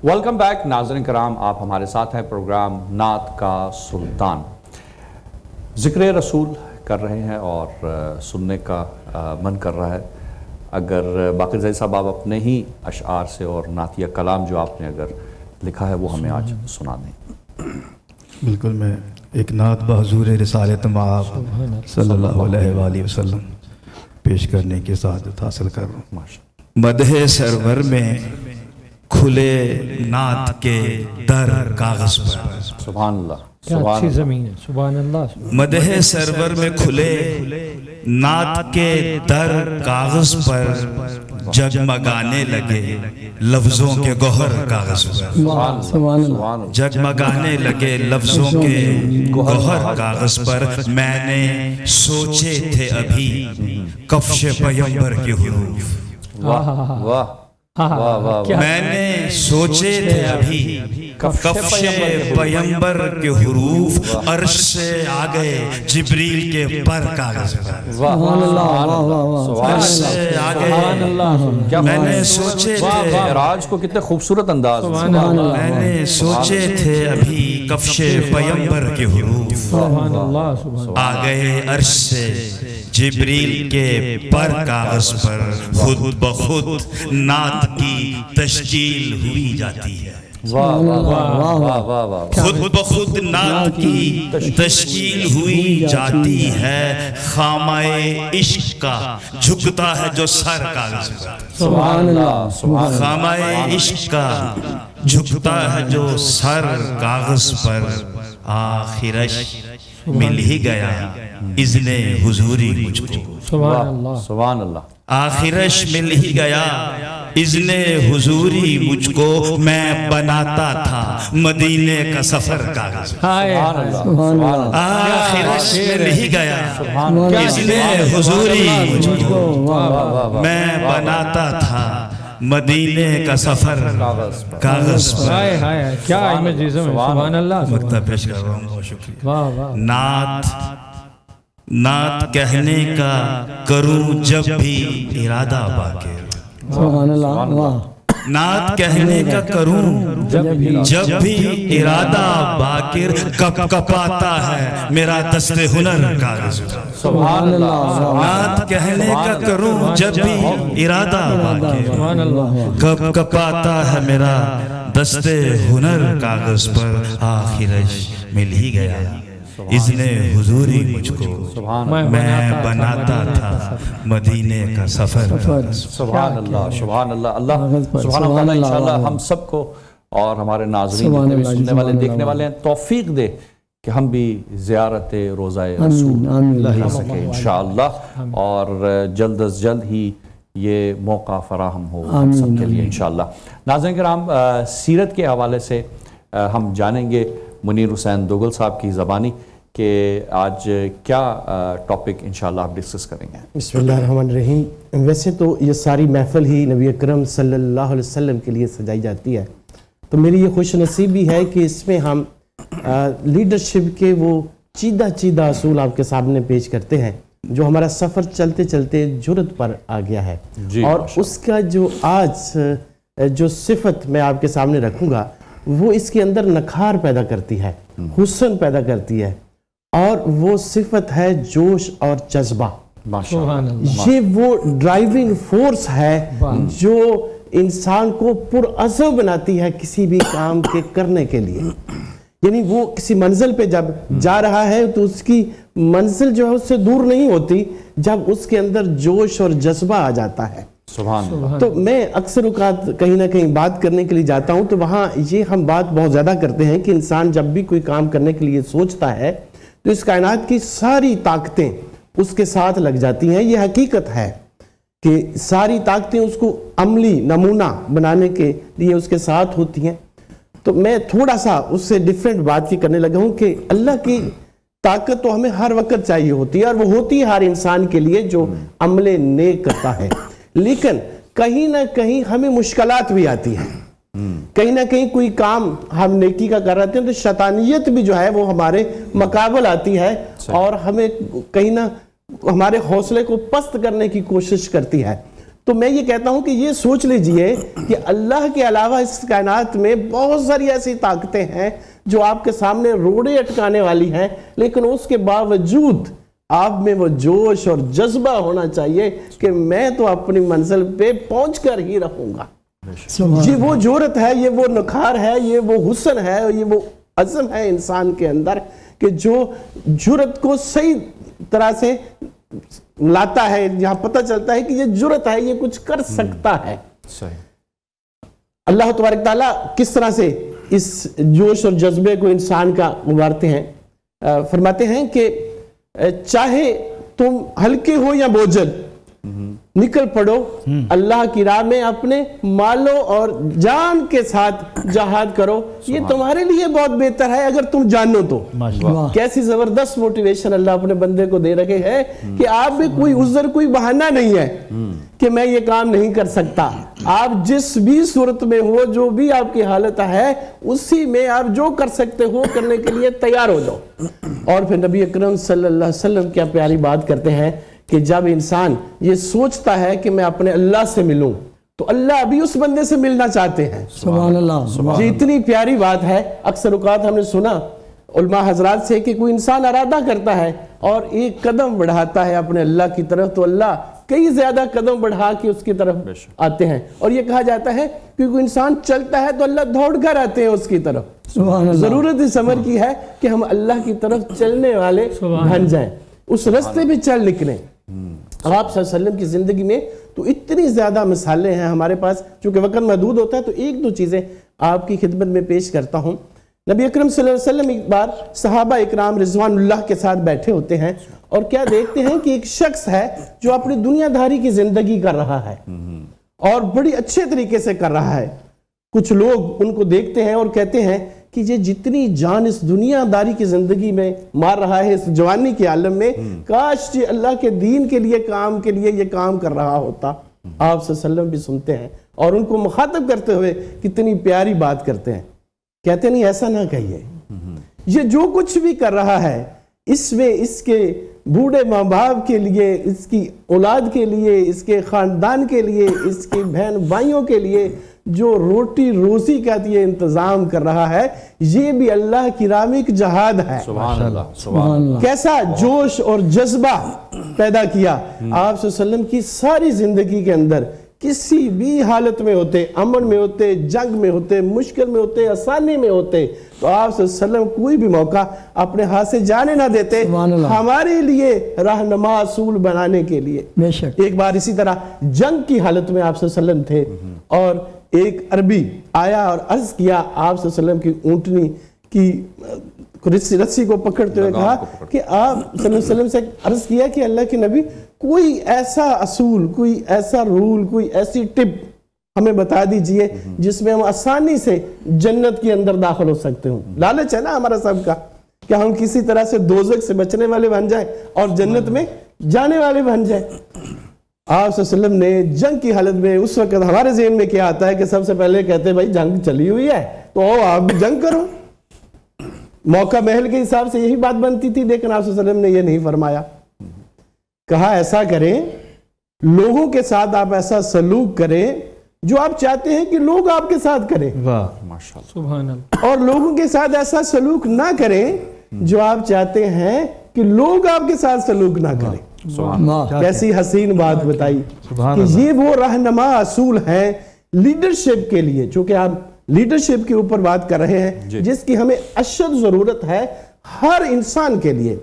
Welcome back ناظرین کرام، آپ ہمارے ساتھ ہیں پروگرام نعت کا سلطان۔ ذکر رسول کر رہے ہیں اور سننے کا من کر رہا ہے۔ اگر باقر زئی صاحب آپ اپنے ہی اشعار سے اور نعتیہ کلام جو آپ نے اگر لکھا ہے وہ ہمیں آج سنا دیں۔ بالکل، میں ایک نعت بحضور رسالت مآب صلی اللہ علیہ وآلہ وسلم پیش کرنے کی سعادت حاصل کر رہا ہوں۔ مدح سرور میں کھلے نعت کے در کاغذ پر، سبحان اللہ، کیا اچھی زمین ہے، سبحان اللہ۔ مدح سرور میں کھلے نعت کے در کاغذ پر، جگمگانے لگے لفظوں کے گوہر کاغذ پر، جگمگانے لگے لفظوں کے گوہر کاغذ پر۔ میں نے سوچے تھے ابھی کفش پیمبر کے حروف، واہ واہ میں نے سوچے تھے ابھی کفش پیمبر کے حروف، عرش سے آ گئے جبریل کے پر کاغذ پر، عرش سے آ گئے۔ میں نے سوچے تھے، معراج کو کتنے خوبصورت انداز، میں نے سوچے تھے ابھی کفش پیمبر کے حروف، آ گئے عرش سے جبریل کے پر کاغذ پر۔ خود بخود نعت کی تشکیل ہوئی جاتی ہے، خود بخود نعت کی تشکیل ہوئی جاتی ہے۔ خامہ عشق کا جھکتا ہے جو سر کاغذ پر، خامہ عشق کا جھکتا ہے جو سر کاغذ پر۔ آخرش مل ہی گیا اذن حضوری مجھ کو، سبحان اللہ، آخرش مل ہی گیا اذن حضوری مجھ کو۔ میں بناتا تھا مدینے کا سفر کاغذ، آخرش مل ہی گیا اذن حضوری مجھ کو۔ میں بناتا تھا مدینے کا سفر کاغذ پر۔ کیا امیجزم ہے، سبحان اللہ۔ مکتب پیش کر رہا ہوں، بہت شکریہ۔ نعت کہنے کا کروں جب بھی ارادہ باقر، سبحان اللہ۔ نعت کہنے کا کروں جب بھی ارادہ باقر، کپ کپاتا ہے میرا دست ہنر کاغذ پر، سبحان اللہ۔ نعت کہنے کا کروں جب بھی ارادہ باقر، کپ کپاتا ہے میرا دست ہنر کاغذ پر۔ آخرش مل ہی گیا اذن حضوری مجھ کو، میں بناتا تھا مدینے کا سفر۔ سبحان اللہ، سبحان اللہ۔ اللہ سبحانہ وتعالی انشاءاللہ ہم سب کو اور ہمارے ناظرین جتنے بھی سننے والے دیکھنے والے ہیں توفیق دے کہ ہم بھی زیارت روضہ رسول کر سکیں انشاءاللہ، اور جلد از جلد ہی یہ موقع فراہم ہو ہم سب کے لیے انشاءاللہ۔ ناظرین کرام، سیرت کے حوالے سے ہم جانیں گے منیر حسین دوگل صاحب کی زبانی کہ آج کیا ٹاپک انشاءاللہ آپ ڈسکس کریں گے۔ بسم اللہ الرحمن الرحیم۔ ویسے تو یہ ساری محفل ہی نبی اکرم صلی اللہ علیہ وسلم کے لیے سجائی جاتی ہے، تو میری یہ خوش نصیبی ہے کہ اس میں ہم لیڈرشپ کے وہ چیدہ اصول آپ کے سامنے پیش کرتے ہیں جو ہمارا سفر چلتے چلتے جرت پر آ گیا ہے، اور اس کا جو آج جو صفت میں آپ کے سامنے رکھوں گا وہ اس کے اندر نکھار پیدا کرتی ہے، حسن پیدا کرتی ہے، اور وہ صفت ہے جوش اور جذبہ۔ یہ وہ ڈرائیونگ فورس ہے جو انسان کو پرعزم بناتی ہے کسی بھی کام کے کرنے کے لیے۔ یعنی وہ کسی منزل پہ جب جا رہا ہے تو اس کی منزل جو ہے اس سے دور نہیں ہوتی جب اس کے اندر جوش اور جذبہ آ جاتا ہے۔ تو میں اکثر اوقات کہیں نہ کہیں بات کرنے کے لیے جاتا ہوں تو وہاں یہ ہم بات بہت زیادہ کرتے ہیں کہ انسان جب بھی کوئی کام کرنے کے لیے سوچتا ہے تو اس کائنات کی ساری طاقتیں اس کے ساتھ لگ جاتی ہیں۔ یہ حقیقت ہے کہ ساری طاقتیں اس کو عملی نمونہ بنانے کے لیے اس کے ساتھ ہوتی ہیں۔ تو میں تھوڑا سا اس سے ڈیفرنٹ بات کی کرنے لگا ہوں کہ اللہ کی طاقت تو ہمیں ہر وقت چاہیے ہوتی ہے، اور وہ ہوتی ہے ہر انسان کے لیے جو عمل نیک کرتا ہے، لیکن کہیں نہ کہیں ہمیں مشکلات بھی آتی ہیں۔ کہیں نہ کہیں کوئی کام ہم نیکی کا کر رہتے ہیں تو شیطانیت بھی جو ہے وہ ہمارے مقابل آتی ہے اور ہمیں کہیں نہ ہمارے حوصلے کو پست کرنے کی کوشش کرتی ہے۔ تو میں یہ کہتا ہوں کہ یہ سوچ لیجئے کہ اللہ کے علاوہ اس کائنات میں بہت ساری ایسی طاقتیں ہیں جو آپ کے سامنے روڑے اٹکانے والی ہیں، لیکن اس کے باوجود آپ میں وہ جوش اور جذبہ ہونا چاہیے کہ میں تو اپنی منزل پہ پہنچ کر ہی رہوں گا۔ یہ وہ جرأت ہے، یہ وہ نکھار ہے، یہ وہ حسن ہے، یہ وہ عزم ہے انسان کے اندر کہ جو جرأت کو صحیح طرح سے لاتا ہے، جہاں پتہ چلتا ہے کہ یہ جرأت ہے، یہ کچھ کر سکتا ہے۔ صحیح۔ اللہ تبارک تعالیٰ کس طرح سے اس جوش اور جذبے کو انسان کا ابھارتے ہیں، فرماتے ہیں کہ چاہے تم ہلکے ہو یا بوجھل، نکل پڑو اللہ کی راہ میں، اپنے مالوں اور جان کے ساتھ جہاد کرو، یہ تمہارے لیے بہت بہتر ہے اگر تم جانو تو۔ کیسی زبردست موٹیویشن اللہ اپنے بندے کو دے رکھے ہے کہ آپ میں کوئی عذر، کوئی بہانہ نہیں ہے کہ میں یہ کام نہیں کر سکتا۔ آپ جس بھی صورت میں ہو، جو بھی آپ کی حالت ہے، اسی میں آپ جو کر سکتے ہو کرنے کے لیے تیار ہو جاؤ۔ اور پھر نبی اکرم صلی اللہ علیہ وسلم کیا پیاری بات کرتے ہیں کہ جب انسان یہ سوچتا ہے کہ میں اپنے اللہ سے ملوں تو اللہ ابھی اس بندے سے ملنا چاہتے ہیں۔ سبحان اللہ۔ یہ اتنی پیاری بات ہے۔ اکثر اوقات ہم نے سنا علماء حضرات سے کہ کوئی انسان ارادہ کرتا ہے اور ایک قدم بڑھاتا ہے اپنے اللہ کی طرف تو اللہ کئی زیادہ قدم بڑھا کے اس کی طرف آتے ہیں، اور یہ کہا جاتا ہے کہ کوئی انسان چلتا ہے تو اللہ دوڑ کر آتے ہیں اس کی طرف۔ ضرورت اس امر کی ہے کہ ہم اللہ کی طرف چلنے والے بن جائیں، اس رستے پہ چل نکلیں۔ آپ صلی اللہ علیہ وسلم کی زندگی میں تو اتنی زیادہ مثالیں ہیں ہمارے پاس، چونکہ وقت محدود ہوتا ہے تو ایک دو چیزیں آپ کی خدمت میں پیش کرتا ہوں۔ نبی اکرم صلی اللہ علیہ وسلم ایک بار صحابہ اکرام رضوان اللہ کے ساتھ بیٹھے ہوتے ہیں اور کیا دیکھتے ہیں کہ ایک شخص ہے جو اپنی دنیا داری کی زندگی کر رہا ہے اور بڑی اچھے طریقے سے کر رہا ہے۔ کچھ لوگ ان کو دیکھتے ہیں اور کہتے ہیں کہ یہ جتنی جان اس دنیا داری کی زندگی میں مار رہا ہے، اس جوانی کے عالم میں، کاش یہ اللہ کے دین کے لیے کام کے لیے یہ کام کر رہا ہوتا۔ آپ صلی اللہ علیہ وسلم بھی سنتے ہیں اور ان کو مخاطب کرتے ہوئے کتنی پیاری بات کرتے ہیں، کہتے نہیں ایسا نہ کہیے، یہ جو کچھ بھی کر رہا ہے اس میں اس کے بوڑھے ماں باپ کے لیے، اس کی اولاد کے لیے، اس کے خاندان کے لیے، اس کے بہن بھائیوں کے لیے جو روٹی روزی کا یہ انتظام کر رہا ہے، یہ بھی اللہ کی راہ میں ایک جہاد ہے۔ سبحان اللہ، سبحان اللہ۔ کیسا جوش اور جذبہ پیدا کیا آپ صلی اللہ علیہ وسلم کی ساری زندگی کے اندر، کسی بھی حالت میں ہوتے، امن میں ہوتے، جنگ میں ہوتے، مشکل میں ہوتے، آسانی میں ہوتے، تو آپ صلی اللہ علیہ وسلم کوئی بھی موقع اپنے ہاتھ سے جانے نہ دیتے ہمارے لیے رہنما اصول بنانے کے لیے۔ ایک بار اسی طرح جنگ کی حالت میں آپ صلی اللہ علیہ وسلم تھے اور ایک عربی آیا اور عرض کیا آپ صلی اللہ علیہ وسلم کی اونٹنی کی رسی کو پکڑتے ہوئے کہا کہ آپ صلی اللہ علیہ وسلم سے عرض کیا کہ اللہ کے نبی کوئی ایسا اصول، کوئی ایسا رول، کوئی ایسی ٹپ ہمیں بتا دیجئے جس میں ہم آسانی سے جنت کے اندر داخل ہو سکتے ہوں۔ لالچ ہے نا ہمارا سب کا کہ ہم کسی طرح سے دوزخ سے بچنے والے بن جائیں اور جنت میں جانے والے بن جائیں۔ آپ صلی اللہ علیہ وسلم نے جنگ کی حالت میں اس وقت ہمارے ذہن میں کیا آتا ہے کہ سب سے پہلے کہتے ہیں بھائی جنگ چلی ہوئی ہے تو آپ بھی جنگ کرو، موقع محل کے حساب سے یہی بات بنتی تھی، لیکن آپ صلی اللہ علیہ وسلم نے یہ نہیں فرمایا، کہا ایسا کریں، لوگوں کے ساتھ آپ ایسا سلوک کریں جو آپ چاہتے ہیں کہ لوگ آپ کے ساتھ کریں، سبحان اللہ، اور لوگوں کے ساتھ ایسا سلوک نہ کریں جو آپ چاہتے ہیں کہ لوگ آپ کے ساتھ سلوک نہ کریں۔ کیسی حسین بات بتائی کہ یہ وہ رہنما اصول ہیں لیڈرشپ کے لیے، چونکہ آپ لیڈرشپ کے اوپر بات کر رہے ہیں جس کی ہمیں اشد ضرورت ہے ہر انسان کے لیے،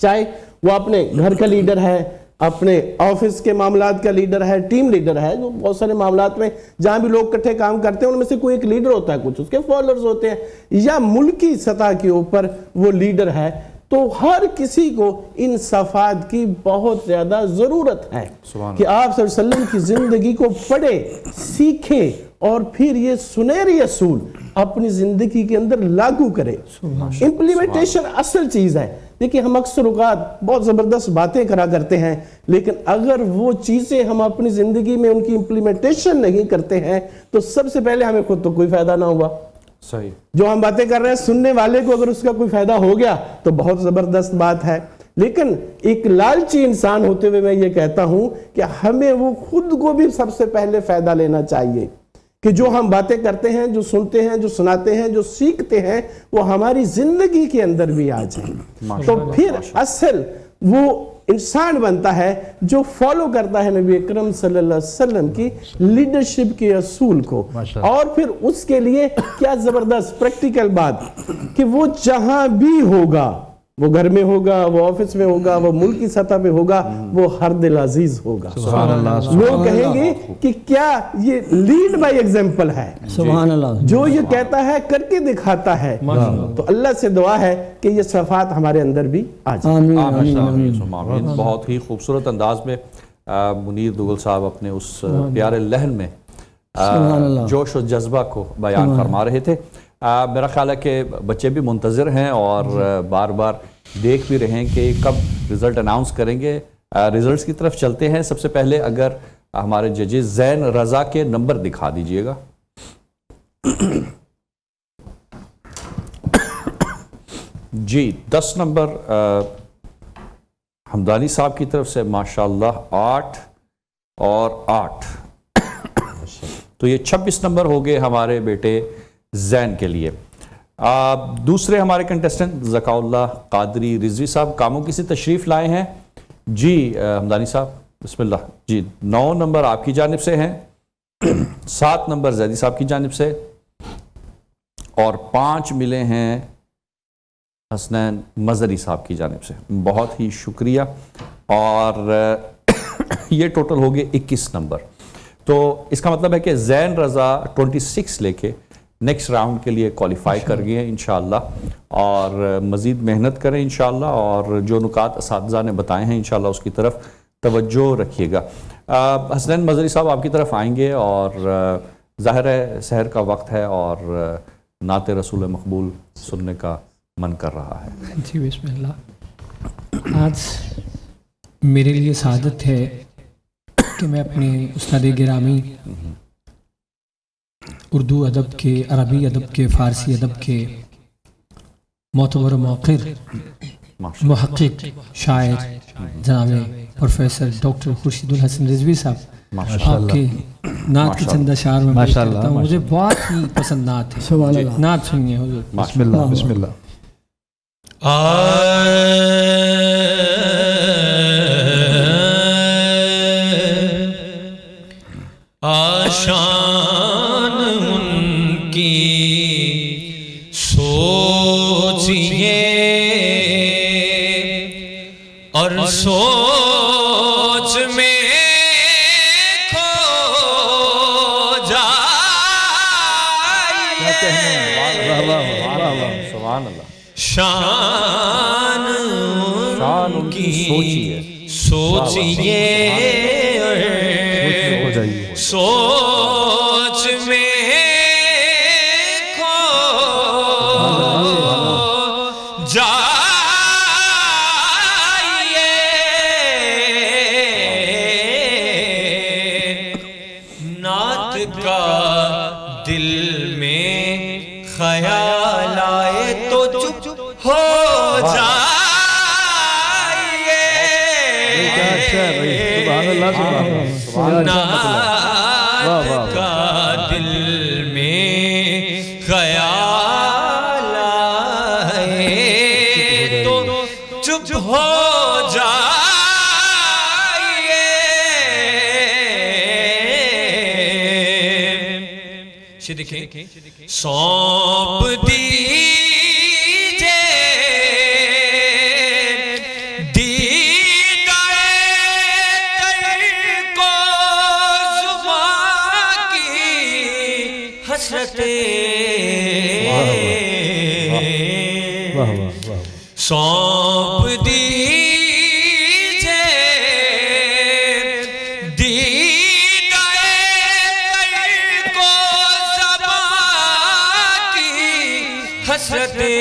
چاہے وہ اپنے گھر کا لیڈر ہے، اپنے آفس کے معاملات کا لیڈر ہے، ٹیم لیڈر ہے، جو بہت سارے معاملات میں جہاں بھی لوگ کٹھے کام کرتے ہیں ان میں سے کوئی ایک لیڈر ہوتا ہے، کچھ اس کے فالوورز ہوتے ہیں، یا ملکی سطح کے اوپر وہ لیڈر ہے، تو ہر کسی کو ان صفات کی بہت زیادہ ضرورت ہے کہ آپ صلی اللہ علیہ وسلم کی زندگی کو پڑھے، سیکھے اور پھر یہ سنہری اصول اپنی زندگی کے اندر لاگو کرے۔ امپلیمنٹیشن اصل چیز ہے۔ دیکھیں ہم اکثر اوقات بہت زبردست باتیں کرا کرتے ہیں، لیکن اگر وہ چیزیں ہم اپنی زندگی میں ان کی امپلیمنٹیشن نہیں کرتے ہیں تو سب سے پہلے ہمیں خود تو کوئی فائدہ نہ ہوا۔ صحیح، جو ہم باتیں کر رہے ہیں سننے والے کو اگر اس کا کوئی فائدہ ہو گیا تو بہت زبردست بات ہے، لیکن ایک لالچی انسان ہوتے ہوئے میں یہ کہتا ہوں کہ ہمیں وہ خود کو بھی سب سے پہلے فائدہ لینا چاہیے کہ جو ہم باتیں کرتے ہیں، جو سنتے ہیں، جو سناتے ہیں، جو سیکھتے ہیں، وہ ہماری زندگی کے اندر بھی آ جائیں، تو پھر اصل وہ انسان بنتا ہے جو فالو کرتا ہے نبی اکرم صلی اللہ علیہ وسلم کی لیڈرشپ کے اصول کو. اور پھر اس کے لیے کیا زبردست پریکٹیکل بات کہ وہ جہاں بھی ہوگا، وہ گھر میں ہوگا، وہ آفس میں ہوگا، وہ ملک کی سطح پہ ہوگا، وہ ہر دل عزیز ہوگا. لوگ کہیں گے کہ کیا یہ لیڈ بائی ایگزامپل ہے، سبحان اللہ، جو یہ کہتا ہے کر کے دکھاتا ہے. تو اللہ سے دعا ہے کہ یہ صفات ہمارے اندر بھی آ جائیں. آمین. بہت ہی خوبصورت انداز میں منیر دوگل صاحب اپنے اس پیارے لہن میں جوش و جذبہ کو بیان فرما رہے تھے. میرا خیال ہے کہ بچے بھی منتظر ہیں اور بار بار دیکھ بھی رہے ہیں کہ کب رزلٹ اناؤنس کریں گے. رزلٹس کی طرف چلتے ہیں. سب سے پہلے اگر ہمارے ججز زین رضا کے نمبر دکھا دیجئے گا. جی 10 نمبر حمدانی صاحب کی طرف سے ماشاءاللہ 8 اور 8. تو یہ 26 نمبر ہو گئے ہمارے بیٹے زین کے لیے. دوسرے ہمارے کنٹیسٹنٹ ذکاء اللہ قادری رضوی صاحب کاموں کی سے تشریف لائے ہیں. جی حمدانی صاحب بسم اللہ. جی 9 نمبر آپ کی جانب سے ہیں، 7 نمبر زیدی صاحب کی جانب سے، اور 5 ملے ہیں حسنین مظہری صاحب کی جانب سے. بہت ہی شکریہ. اور یہ ٹوٹل ہو گئے 21 نمبر. تو اس کا مطلب ہے کہ زین رضا 26 لے کے نیکسٹ راؤنڈ کے لیے کوالیفائی کر گئے ہیں انشاءاللہ، اور مزید محنت کریں انشاءاللہ، اور جو نکات اساتذہ نے بتائے ہیں انشاءاللہ اس کی طرف توجہ رکھیے گا. حسنین مظہری صاحب آپ کی طرف آئیں گے، اور ظاہر ہے سحر کا وقت ہے اور نعت رسول مقبول سننے کا من کر رہا ہے. جی بسم اللہ. آج میرے لیے سعادت ہے کہ میں اپنے استاد گرامی اردو ادب کے، عربی ادب کے، فارسی ادب کے معتبر موقر محقق شاعر جناب پروفیسر ڈاکٹر خورشید الحسن رضوی صاحب آپ کے نعت کے چند اشعار میں پیش کرتا ہوں. مجھے بہت ہی پسند نعت ہے. نعت سنیے حضور. بسم اللہ بسم اللہ. آشان ان کی سوچئے اور سوچ میں کھو جائے. سبحان اللہ. شان ان کی سوچئے سوچ میں کھو جائیے. نعت کا دل میں خیال آئے تو چپ ہو جائیے. نعت کا دل میں خیال آئے تو چپ ہو جائیے. دیکھیں سونپ دیجئے سونپ دیجئے دیدہ کو زبان کی حسرتیں.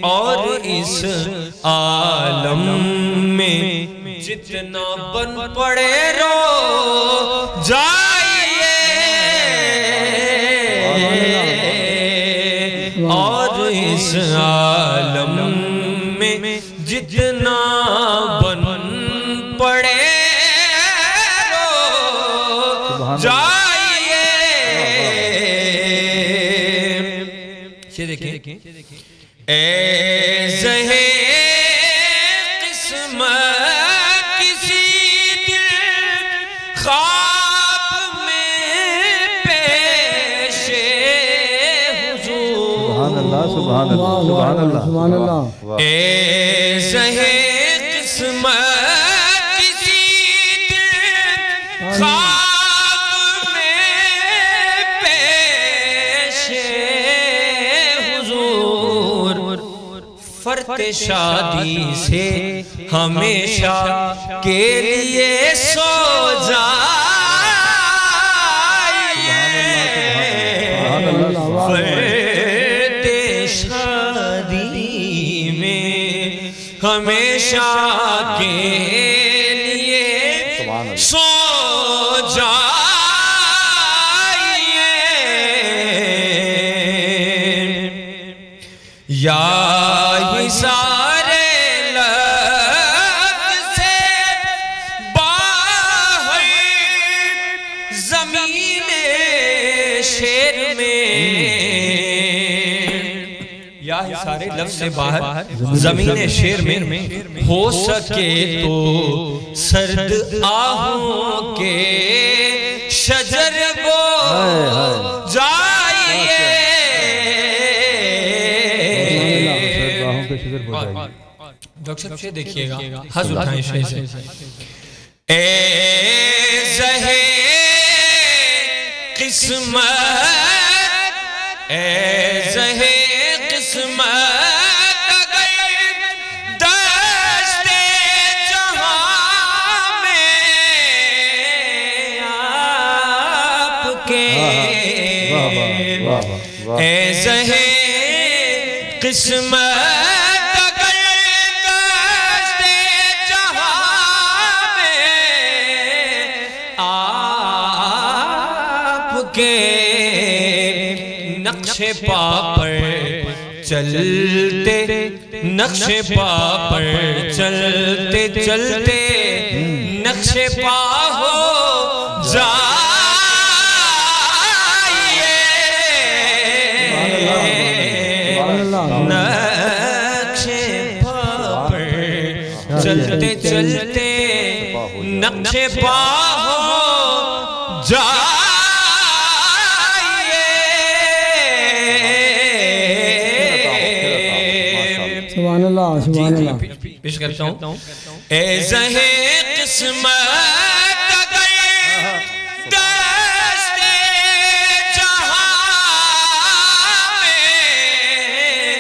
اور اس عالم میں جتنا بن پڑے رو جائیے. اور اس عالم میں یہ دیکھیں اے زہے قسمت کسی دل خواب میں پیش حضور سبحان اللہ سبحان اللہ سبحان اللہ سبحان اللہ اے زہے قسمت کسی دل خواب میں پیش حضور فرت شادی سے ہمیشہ کے لیے سو جائیے فرت شادی میں ہمیشہ کے لیے سو جائیے یا ہی سارے لفظ سے باہر زمین شیر میں یا ہی سارے لفظ سے باہر زمین شیر میں ہو سکے تو سرد آہوں کے شجر بو جائیے ڈاکٹر صاحب سے دیکھئے گا حضر اٹھائیں شے سے اے زہے قسمت اے زہے قسمت اگر دست جہاں میں آپ کے اے زہے قسمت نقش پا پر چلتے نقش پا پر چلتے چلتے نقش پا ہو جائیے نقش پا پر چلتے چلتے نقش پا ہو جائیے سبحان اللہ سبحان اللہ پیش کرتا ہوں اے زہے قسمت اگر دست جہاں میں